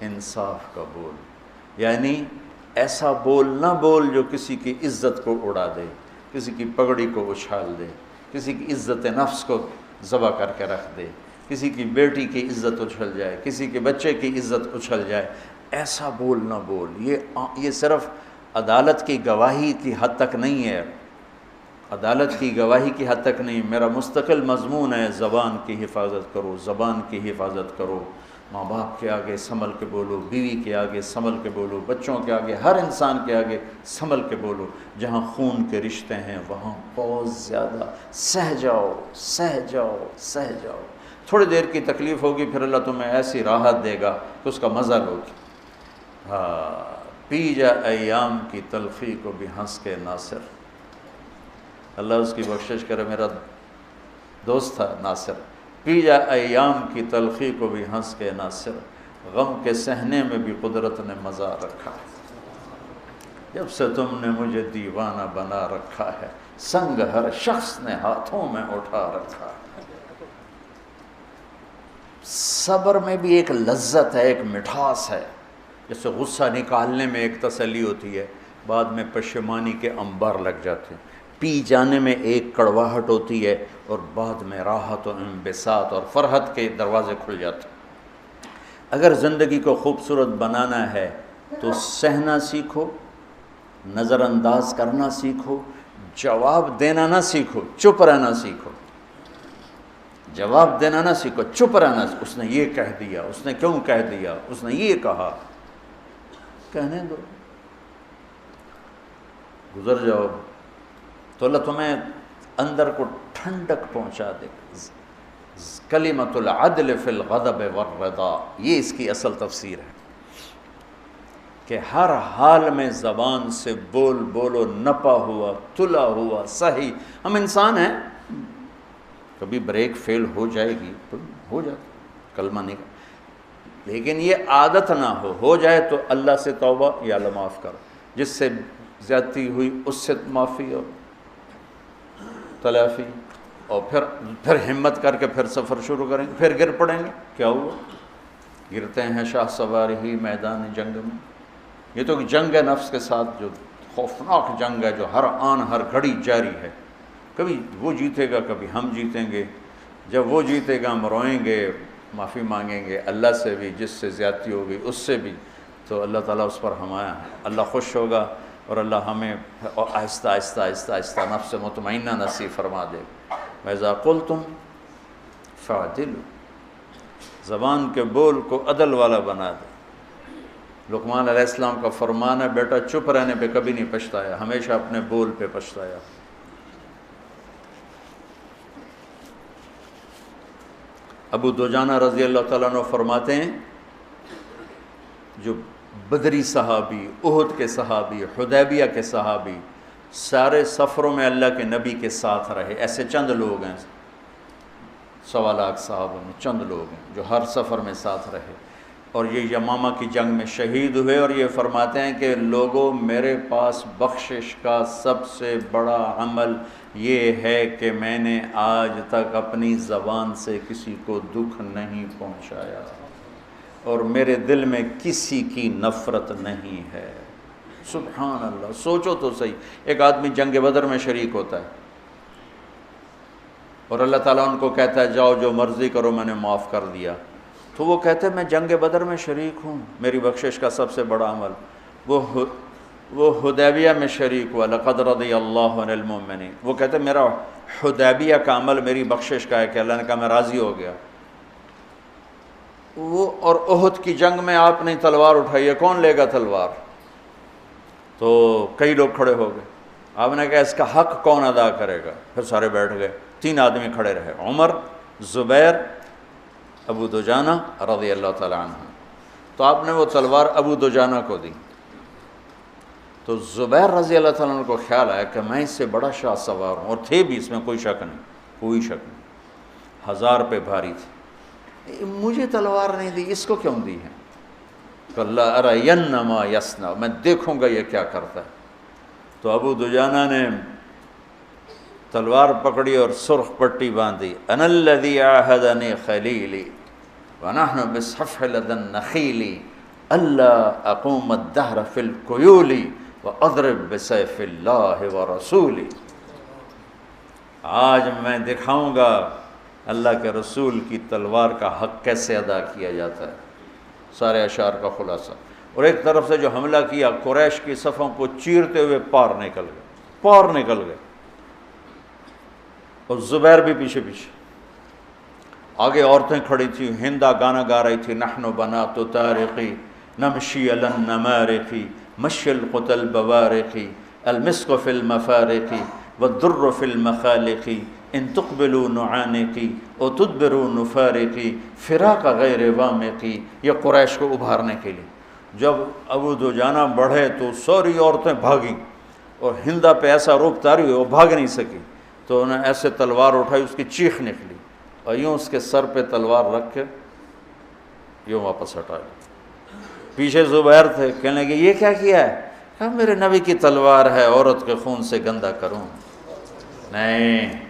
انصاف کا بول، یعنی ایسا بول نہ بول جو کسی کی عزت کو اڑا دے، کسی کی پگڑی کو اچھال دے، کسی کی عزت نفس کو ذبح کر کے رکھ دے، کسی کی بیٹی کی عزت اچھل جائے، کسی کے بچے کی عزت اچھل جائے، ایسا بول نہ بول۔ یہ صرف عدالت کی گواہی کی حد تک نہیں ہے، عدالت کی گواہی کی حد تک نہیں، میرا مستقل مضمون ہے زبان کی حفاظت کرو، زبان کی حفاظت کرو، ماں باپ کے آگے سنبھل کے بولو، بیوی کے آگے سنبھل کے بولو، بچوں کے آگے، ہر انسان کے آگے سنبھل کے بولو۔ جہاں خون کے رشتے ہیں وہاں بہت زیادہ سہ جاؤ۔ تھوڑی دیر کی تکلیف ہوگی، پھر اللہ تمہیں ایسی راحت دے گا کہ اس کا مزہ لوگی۔ پی جا ایام کی تلخی کو بھی ہنس کے ناصر، اللہ اس کی بخشش کرے، میرا دوست تھا ناصر، پی جا ایام کی تلخی کو بھی ہنس کے ناصر، غم کے سہنے میں بھی قدرت نے مزہ رکھا ہے، جب سے تم نے مجھے دیوانہ بنا رکھا ہے، سنگ ہر شخص نے ہاتھوں میں اٹھا رکھا ہے۔ صبر میں بھی ایک لذت ہے، ایک مٹھاس ہے، جیسے غصہ نکالنے میں ایک تسلی ہوتی ہے، بعد میں پشیمانی کے انبار لگ جاتے ہیں، پی جانے میں ایک کڑواہٹ ہوتی ہے، اور بعد میں راحت و انبساط اور فرحت کے دروازے کھل جاتے ہیں۔ اگر زندگی کو خوبصورت بنانا ہے تو سہنا سیکھو، نظر انداز کرنا سیکھو، جواب دینا نہ سیکھو، چپ رہنا سیکھو۔ جواب دینا نہ سیکھو، چپ رہنا۔ اس نے یہ کہہ دیا، اس نے کیوں کہہ دیا، اس نے یہ کہا، کہنے دو، گزر جاؤ، تو اللہ تمہیں اندر کو ٹھنڈک پہنچا دے۔ کلمۃ العدل فی الغضب والرضا، یہ اس کی اصل تفسیر ہے کہ ہر حال میں زبان سے بولو، نپا ہوا، تلا ہوا، صحیح۔ ہم انسان ہیں، کبھی بریک فیل ہو جائے گی تو ہو جائے، کلمہ نہیں، لیکن یہ عادت نہ ہو جائے تو اللہ سے توبہ، یا اللہ معاف کرو، جس سے زیادتی ہوئی اس سے معافی اور تلافی، اور پھر ہمت کر کے پھر سفر شروع کریں گے، پھر گر پڑیں گے، کیا ہوا؟ گرتے ہیں شاہ سوار ہی میدان جنگ میں۔ یہ تو جنگ ہے نفس کے ساتھ، جو خوفناک جنگ ہے، جو ہر آن ہر گھڑی جاری ہے، کبھی وہ جیتے گا، کبھی ہم جیتیں گے۔ جب وہ جیتے گا ہم روئیں گے، معافی مانگیں گے اللہ سے بھی، جس سے زیادتی ہوگی اس سے بھی، تو اللہ تعالیٰ اس پر ہمارا، اللہ خوش ہوگا، اور اللہ ہمیں آہستہ آہستہ آہستہ آہستہ نفس مطمئنہ نصیب فرما دے۔ وَإِذَا قُلْتُمْ فَاعْدِلُوا، زبان کے بول کو عدل والا بنا دے۔ لقمان علیہ السلام کا فرمان ہے، بیٹا چپ رہنے پہ کبھی نہیں پچھتایا، ہمیشہ اپنے بول پہ پچھتایا۔ ابو دجانہ رضی اللہ تعالیٰ عنہ فرماتے ہیں، جو بدری صحابی، احد کے صحابی، حدیبیہ کے صحابی، سارے سفروں میں اللہ کے نبی کے ساتھ رہے. ایسے چند لوگ ہیں 1.25 لاکھ صحابہ میں چند لوگ ہیں جو ہر سفر میں ساتھ رہے، اور یہ یمامہ کی جنگ میں شہید ہوئے. اور یہ فرماتے ہیں کہ لوگوں، میرے پاس بخشش کا سب سے بڑا عمل یہ ہے کہ میں نے آج تک اپنی زبان سے کسی کو دکھ نہیں پہنچایا، اور میرے دل میں کسی کی نفرت نہیں ہے. سبحان اللہ. سوچو تو صحیح، ایک آدمی جنگ بدر میں شریک ہوتا ہے اور اللہ تعالیٰ ان کو کہتا ہے جاؤ جو مرضی کرو میں نے معاف کر دیا. تو وہ کہتے ہیں میں جنگ بدر میں شریک ہوں، میری بخشش کا سب سے بڑا عمل. وہ حدیبیہ میں شریک ہوا، لقد رضی اللہ عن المؤمنین. وہ کہتے ہیں میرا حدیبیہ کا عمل میری بخشش کا ہے کہ اللہ نے کہا میں راضی ہو گیا. وہ اور احد کی جنگ میں آپ نے تلوار اٹھائی ہے، کون لے گا تلوار؟ تو کئی لوگ کھڑے ہو گئے. آپ نے کہا اس کا حق کون ادا کرے گا؟ پھر سارے بیٹھ گئے. 3 آدمی کھڑے رہے، عمر، زبیر، ابو دجانہ رضی اللہ تعالیٰ عنہ. تو آپ نے وہ تلوار ابو دجانہ کو دی. تو زبیر رضی اللہ تعالیٰ عنہ کو خیال آیا کہ میں اس سے بڑا شاہ سوار ہوں، اور تھے بھی، اس میں کوئی شک نہیں. 1000 پہ بھاری تھی. مجھے تلوار نہیں دی، اس کو کیوں دی ہے؟ کہ اللہ ارین ما یصنع، میں دیکھوں گا یہ کیا کرتا ہے. تو ابو دجانہ نے تلوار پکڑی اور سرخ پٹی باندھی. انا الذی عاہدنی خلیلی ونحن بالصفح لدى النخیل الا اقوم الدہر فی القیول واضرب بسیف اللہ ورسولی. آج میں دکھاؤں گا اللہ کے رسول کی تلوار کا حق کیسے ادا کیا جاتا ہے. سارے اشعار کا خلاصہ. اور ایک طرف سے جو حملہ کیا، قریش کی صفوں کو چیرتے ہوئے پار نکل گئے. اور زبیر بھی پیچھے. آگے عورتیں کھڑی تھیں، ہندا گانا گا رہی تھی، نحن بنات طارقی نمشی علی النمارق مشی القتل بوارقی المسک فی المفارق والدر فی المخالق ان تقبلوا نعانقی او تدبروا نفارقی فراق غیر وامقی. یہ قریش کو ابھارنے کے لیے. جب ابو دجانہ بڑھے تو ساری عورتیں بھاگیں، اور ہندا پہ ایسا روب طاری ہوئی وہ بھاگ نہیں سکی. تو انہیں ایسے تلوار اٹھائی، اس کی چیخ نکلی، اور یوں اس کے سر پہ تلوار رکھ کے یوں واپس ہٹا لی. پیچھے زبیر تھے، کہنے لگے یہ کیا کیا ہے؟ کہا میرے نبی کی تلوار ہے، عورت کے خون سے گندا کروں؟ نہیں.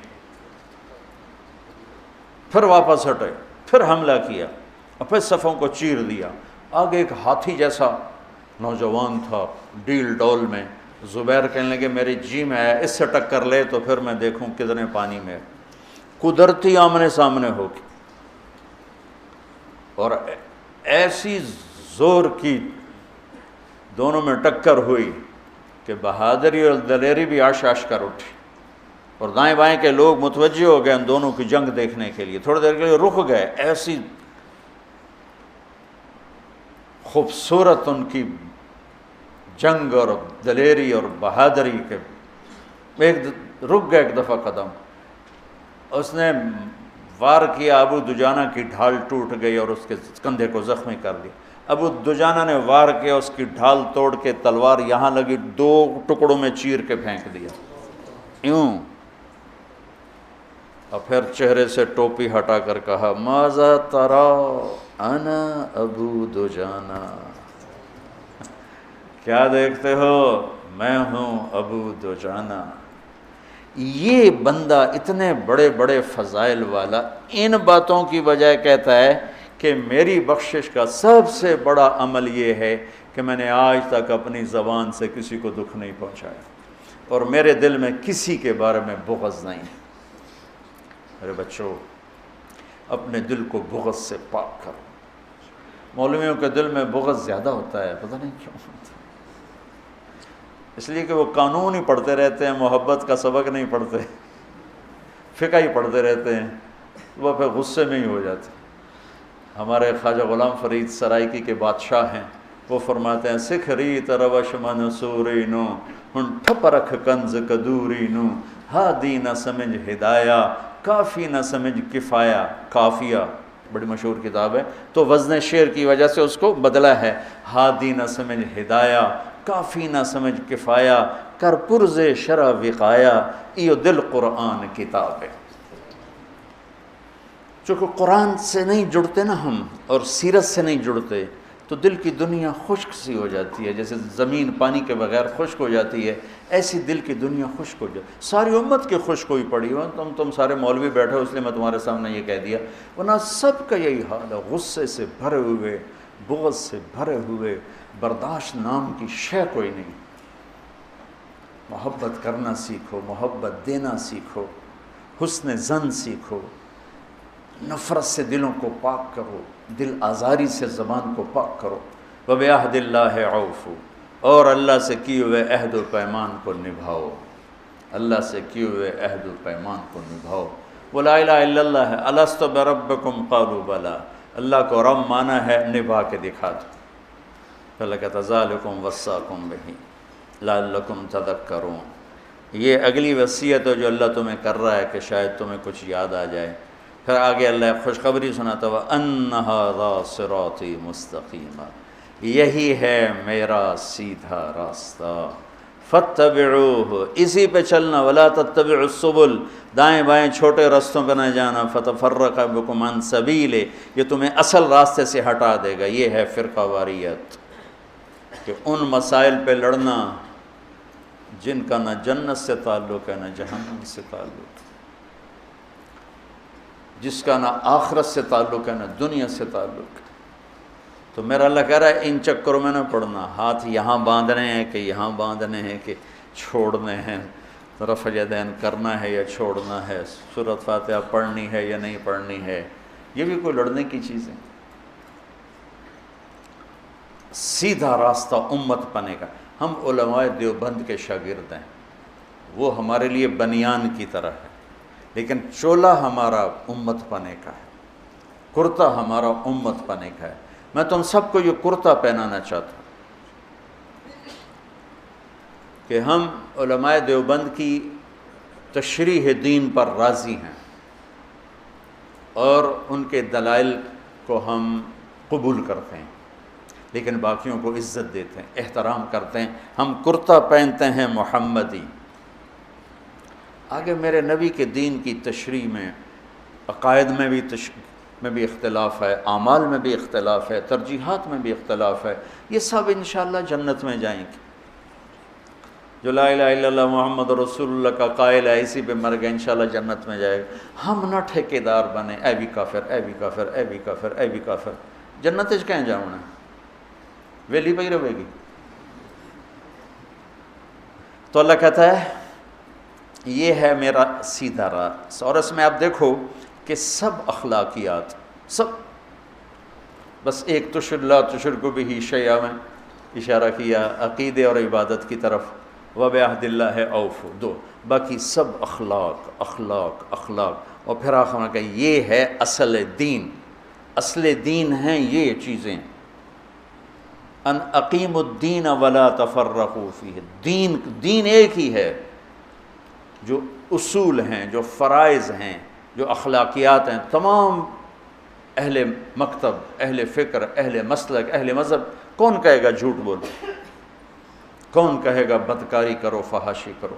پھر واپس ہٹے، پھر حملہ کیا، اور پھر صفوں کو چیر دیا. آگے ایک ہاتھی جیسا نوجوان تھا ڈیل ڈول میں. زبیر کہنے لگے میرے جی میں آیا، اس سے ٹکر لے تو پھر میں دیکھوں کتنے پانی میں. قدرتی آمنے سامنے ہو کے، اور ایسی زور کی دونوں میں ٹکر ہوئی کہ بہادری اور دلیری بھی آش آش کر اٹھی. اور دائیں بائیں کے لوگ متوجہ ہو گئے ان دونوں کی جنگ دیکھنے کے لیے. تھوڑی دیر کے لیے رک گئے. ایسی خوبصورت ان کی جنگ اور دلیری اور بہادری کے رک گئے ایک دفعہ قدم. اس نے وار کیا، ابو دجانہ کی ڈھال ٹوٹ گئی اور اس کے کندھے کو زخمی کر دیا. ابو دجانہ نے وار کیا، اس کی ڈھال توڑ کے تلوار یہاں لگی، 2 ٹکڑوں میں چیر کے پھینک دیا یوں. اور پھر چہرے سے ٹوپی ہٹا کر کہا ماذا ترى انا ابو دجانہ، کیا دیکھتے ہو؟ میں ہوں ابو دجانہ. یہ بندہ اتنے بڑے بڑے فضائل والا ان باتوں کی بجائے کہتا ہے کہ میری بخشش کا سب سے بڑا عمل یہ ہے کہ میں نے آج تک اپنی زبان سے کسی کو دکھ نہیں پہنچایا، اور میرے دل میں کسی کے بارے میں بغض نہیں ہے. میرے بچوں، اپنے دل کو بغض سے پاک کرو. مولویوں کے دل میں بغض زیادہ ہوتا ہے، پتہ نہیں کیوں ہوتا ہے. اس لیے کہ وہ قانون ہی پڑھتے رہتے ہیں، محبت کا سبق نہیں پڑھتے، فقہ ہی پڑھتے رہتے ہیں، وہ پھر غصے میں ہی ہو جاتے. ہمارے خواجہ غلام فرید سرائکی کے بادشاہ ہیں، وہ فرماتے ہیں سکھ ریت روش منصوری نو ہن ٹھپ رکھ کنز کدوری نو ہادی نہ سمجھ ہدایہ کافی نہ سمجھ کفایہ کافیہ. بڑی مشہور کتاب ہے، تو وزن شعر کی وجہ سے اس کو بدلا ہے۔ ہادی نہ سمجھ ہدایہ، کافی نہ سمجھ کفایہ، کر پرز شرع وقایا، ایو دل قرآن کتاب ہے۔ چونکہ قرآن سے نہیں جڑتے نا ہم، اور سیرت سے نہیں جڑتے، تو دل کی دنیا خشک سی ہو جاتی ہے، جیسے زمین پانی کے بغیر خشک ہو جاتی ہے، ایسی دل کی دنیا خشک ہو جاتی ہے۔ ساری امت کی خشک ہوئی پڑی ہو، تم سارے مولوی بیٹھے ہو اس لیے میں تمہارے سامنے یہ کہہ دیا، ورنہ سب کا یہی حال ہے، غصے سے بھرے ہوئے، بغض سے بھرے ہوئے، برداشت نام کی شے کوئی نہیں۔ محبت کرنا سیکھو، محبت دینا سیکھو، حسن ظن سیکھو، نفرت سے دلوں کو پاک کرو، دل آزاری سے زبان کو پاک کرو۔ وَبِعَهْدِ اللَّهِ عَوْفُ، اور اللہ سے کیے ہوئے عہد و پیمان کو نبھاؤ، اللہ سے کیے ہوئے عہد و پیمان کو نبھاؤ۔ وَلَا إِلَهَ إِلَّا اللَّهِ أَلَسْتُ بِرَبِّكُمْ قَالُوا بَلَىٰ، اللہ کو رب مانا ہے، نبھا کے دکھا دو۔ فَلَكَ ذَلِكُمْ وَصَّاكُمْ بِهِ لَعَلَّكُمْ تَذَكَّرُونَ، یہ اگلی وصیت ہے جو اللہ تمہیں کر رہا ہے کہ شاید تمہیں کچھ یاد آ جائے۔ پھر آگے اللہ خوشخبری سناتا ہوا، أَنَّ هَذَا صِرَاطِي مُسْتَقِيمًا، یہی ہے میرا سیدھا راستہ، فَاتَّبِعُوهُ، اسی پہ چلنا، وَلَا تَتَّبِعُوا السُّبُلَ، دائیں بائیں چھوٹے رستوں پہ نہ جانا، فَتَفَرَّقَ بِكُمْ عَنْ سَبِيلِهِ، یہ تمہیں اصل راستے سے ہٹا دے گا۔ یہ ہے فرقہ واریت، کہ ان مسائل پہ لڑنا جن کا نہ جنت سے تعلق ہے نہ جہنم سے تعلق ہے، جس کا نہ آخرت سے تعلق ہے نہ دنیا سے تعلق ہے۔ تو میرا اللہ کہہ رہا ہے ان چکروں میں نہ پڑنا، ہاتھ یہاں باندھنے ہیں کہ یہاں باندھنے ہیں کہ چھوڑنے ہیں، رفع یدین کرنا ہے یا چھوڑنا ہے، سورۃ فاتحہ پڑھنی ہے یا نہیں پڑھنی ہے، یہ بھی کوئی لڑنے کی چیز ہے؟ سیدھا راستہ امت پنے کا۔ ہم علماء دیوبند کے شاگرد ہیں، وہ ہمارے لیے بنیان کی طرح ہے، لیکن چولا ہمارا امت پنے کا ہے، کرتا ہمارا امت پنے کا ہے۔ میں تم سب کو یہ کرتا پہنانا چاہتا ہوں کہ ہم علماء دیوبند کی تشریح دین پر راضی ہیں اور ان کے دلائل کو ہم قبول کرتے ہیں، لیکن باقیوں کو عزت دیتے ہیں، احترام کرتے ہیں۔ ہم کرتا پہنتے ہیں محمدی۔ آگے میرے نبی کے دین کی تشریح میں عقائد میں بھی اختلاف ہے، اعمال میں بھی اختلاف ہے، ترجیحات میں بھی اختلاف ہے، یہ سب انشاءاللہ جنت میں جائیں گے۔ جو لا الہ الا اللہ محمد رسول اللہ کا قائل ہے، اسی پہ مر گئے، انشاءاللہ جنت میں جائے گا۔ ہم نہ ٹھیکیدار بنے، اے بھی کافر، اے بھی کافر، اے بھی کافر، اے بھی کافر، جنت اچ کہیں جاؤنا ویلی پہ ہی رہے گی۔ تو اللہ کہتا ہے یہ ہے میرا سیدھا راستہ، اور اس میں آپ دیکھو کہ سب اخلاقیات، سب، بس ایک لا تشرکوا بہ شیئا میں اشارہ کیا عقیدے اور عبادت کی طرف، وَبِعَهْدِ اللَّهِ أَوْفُوا، دو، باقی سب اخلاق اخلاق اخلاق، اور پھر آخر میں کہ یہ ہے اصل دین، اصل دین ہیں یہ چیزیں، ان اقیموا الدین ولا تفرقوا فیہ، دین ایک ہی ہے، جو اصول ہیں، جو فرائض ہیں، جو اخلاقیات ہیں، تمام اہل مکتب، اہل فکر، اہل مسلک، اہل مذہب، کون کہے گا جھوٹ بولو، کون کہے گا بدکاری کرو، فحاشی کرو،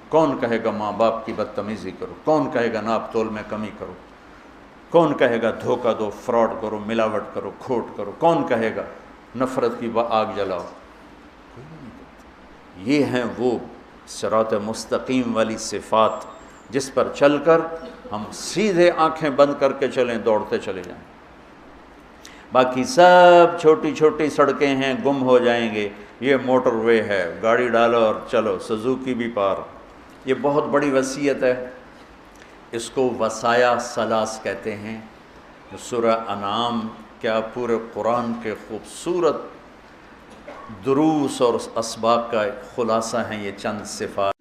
کون کہے گا ماں باپ کی بدتمیزی کرو، کون کہے گا ناپ تول میں کمی کرو، کون کہے گا دھوکہ دو، فراڈ کرو، ملاوٹ کرو، کھوٹ کرو، کون کہے گا نفرت کی آگ جلاؤ؟ یہ ہیں وہ صراط مستقیم والی صفات جس پر چل کر ہم سیدھے آنکھیں بند کر کے چلیں، دوڑتے چلے جائیں۔ باقی سب چھوٹی چھوٹی سڑکیں ہیں، گم ہو جائیں گے، یہ موٹر وے ہے، گاڑی ڈالو اور چلو، سزوکی بھی پار۔ یہ بہت بڑی وصیت ہے، اس کو وصایا ثلاث کہتے ہیں۔ سورہ انعام کیا پورے قرآن کے خوبصورت دروس اور اسباق کا خلاصہ ہیں یہ چند صفات۔